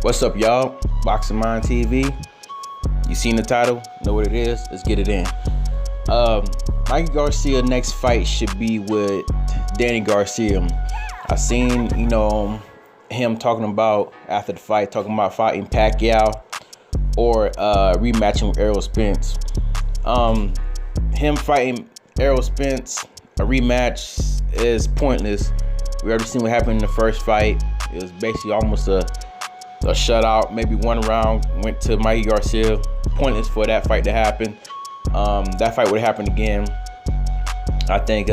What's up, y'all? Boxing Mind TV. You seen the title? Know what it is? Let's get it in. Mikey Garcia next fight should be with Danny Garcia. I seen, him talking about after the fight, talking about fighting Pacquiao or rematching with Errol Spence. Him fighting Errol Spence, a rematch is pointless. We already seen what happened in the first fight. It was basically almost a shutout. Maybe one round went to Mikey Garcia. Pointless for that fight to happen. That fight would happen again. I think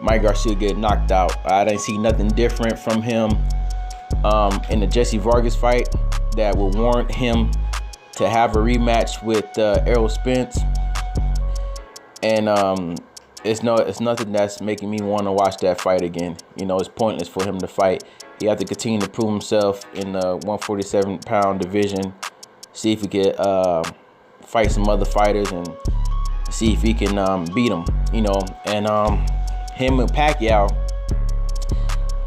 Mikey Garcia get knocked out. I didn't see nothing different from him in the Jesse Vargas fight that would warrant him to have a rematch with Errol Spence. And it's nothing that's making me want to watch that fight again. It's pointless for him to fight. He has to continue to prove himself in the 147-pound division. See if he could fight some other fighters and see if he can beat them. And him and Pacquiao,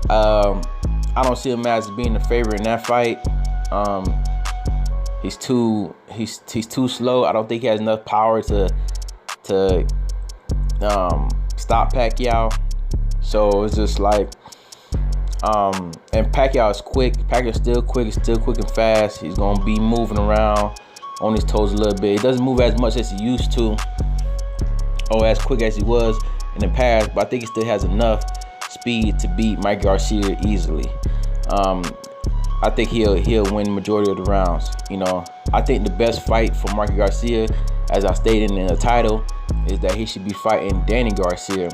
I don't see him as being the favorite in that fight. He's too slow. I don't think he has enough power to stop Pacquiao. So it's just like, and Pacquiao is quick. Pacquiao's still quick. He's still quick and fast. He's gonna be moving around on his toes a little bit. He doesn't move as much as he used to, or as quick as he was in the past. But I think he still has enough speed to beat Mike Garcia easily. I think he'll win the majority of the rounds. I think the best fight for Mikey Garcia, as I stated in the title, is that he should be fighting Danny Garcia.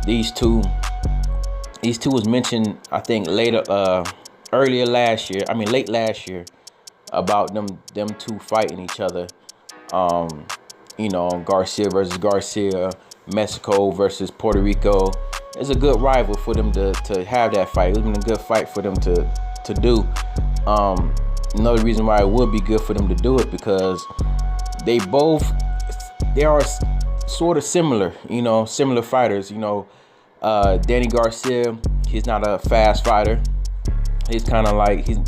These two was mentioned, I think, late last year, about them two fighting each other. Garcia versus Garcia, Mexico versus Puerto Rico. It's a good rival for them to have that fight. It's been a good fight for them to do. Another reason why it would be good for them to do it, because they are sort of similar, similar fighters. Danny Garcia, he's not a fast fighter. He's kind of like, he's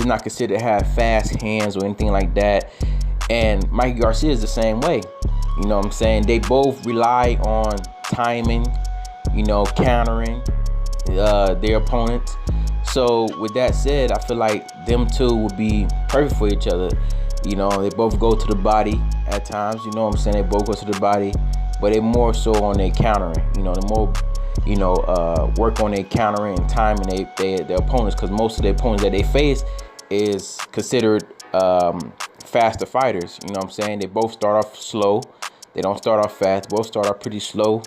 not considered to have fast hands or anything like that. And Mikey Garcia is the same way. They both rely on timing, countering their opponents. So with that said, I feel like them two would be perfect for each other. They both go to the body at times. They both go to the body, but they more so on their countering. The more, work on their countering and timing their opponents, because most of the opponents that they face is considered faster fighters. They both start off slow. They don't start off fast. Both start off pretty slow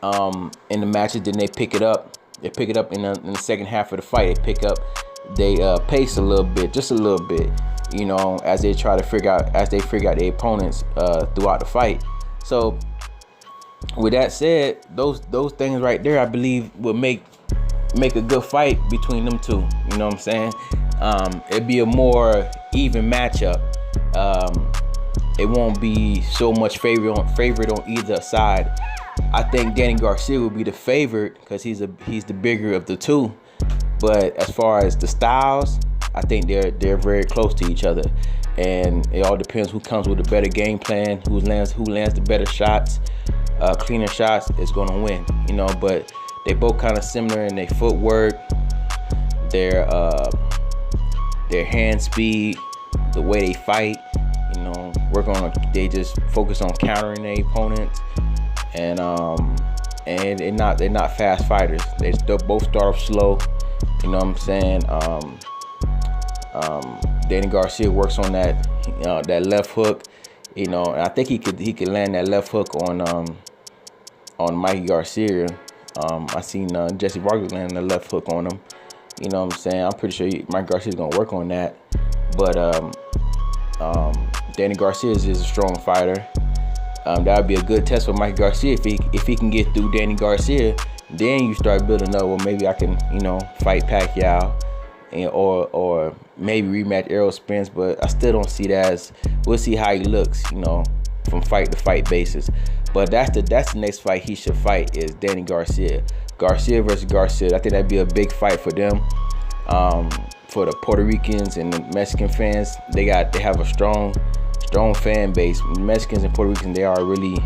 in the matches. Then they pick it up. They pick it up in the second half of the fight. They pace a little bit, just a little bit, as they try to figure out their opponents throughout the fight. So with that said, those things right there, I believe, will make a good fight between them two. It'd be a more even matchup. It won't be so much favorite on either side. I think Danny Garcia will be the favorite because he's the bigger of the two. But as far as the styles, I think they're very close to each other, and it all depends who comes with a better game plan, who lands the better shots, cleaner shots is gonna win. But they both kind of similar in their footwork, their hand speed, the way they fight. They just focus on countering their opponents. And they're not fast fighters. They both start off slow. Danny Garcia works on that left hook. And I think he could land that left hook on Mikey Garcia. I seen Jesse Vargas land the left hook on him. I'm pretty sure Mikey Garcia's gonna work on that. But Danny Garcia is a strong fighter. That would be a good test for Mikey Garcia. If he can get through Danny Garcia, then you start building up. Well, maybe I can, fight Pacquiao, or maybe rematch Errol Spence. But I still don't see that as. We'll see how he looks, from fight to fight basis. But that's the next fight he should fight, is Danny Garcia. Garcia versus Garcia. I think that'd be a big fight for them. for the Puerto Ricans and the Mexican fans, they have a strong fan base. Mexicans and Puerto Ricans, they are really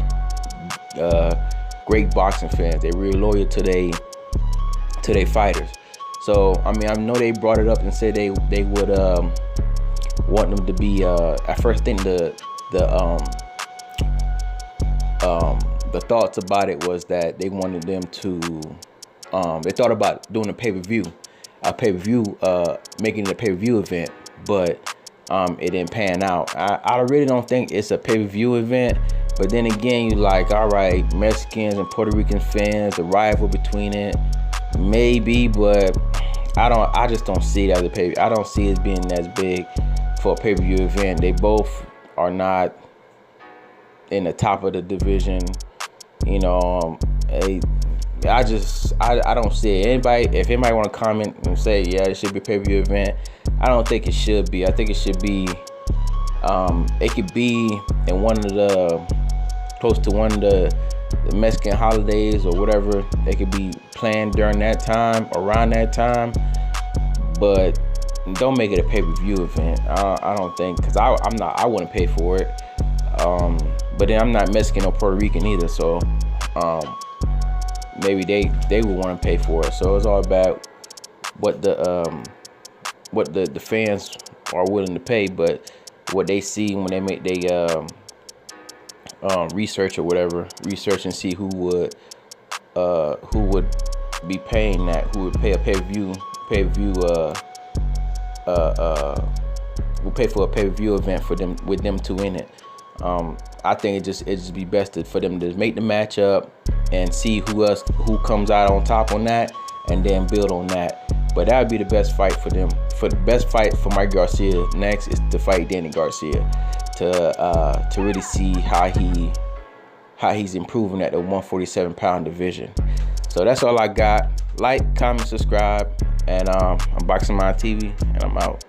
great boxing fans. They're really loyal to their fighters. So I mean, I know they brought it up and said they would want them to be. At first, I think the thoughts about it was that they wanted them to. They thought about doing a pay-per-view, making it a pay-per-view event, but it didn't pan out. I really don't think it's a pay-per-view event. But then again, you like, all right, Mexicans and Puerto Rican fans, the rival between it, maybe, but I just don't see it as a pay. I don't see it being as big for a pay-per-view event. They both are not in the top of the division. You know, I don't see it. If anybody want to comment and say, yeah, it should be a pay-per-view event, I don't think it should be. I think it should be. It could be in close to one of the Mexican holidays or whatever. They could be planned during that time, around that time, but don't make it a pay-per-view event. I don't think, because I wouldn't pay for it. But then I'm not Mexican or Puerto Rican either, so maybe they would want to pay for it. So it's all about what the fans are willing to pay, but what they see when they make their research or whatever, research and see who would be paying that, who would pay a pay-per-view, will pay for a pay-per-view event for them, with them two in it. I think it just be best for them to make the matchup and see who comes out on top on that, and then build on that. But that would be the best fight for them. For the best fight for Mike Garcia next is to fight Danny Garcia, to really see how he's improving at the 147-pound division. So that's all I got. Like, comment, subscribe, and I'm Boxing Mind TV, and I'm out.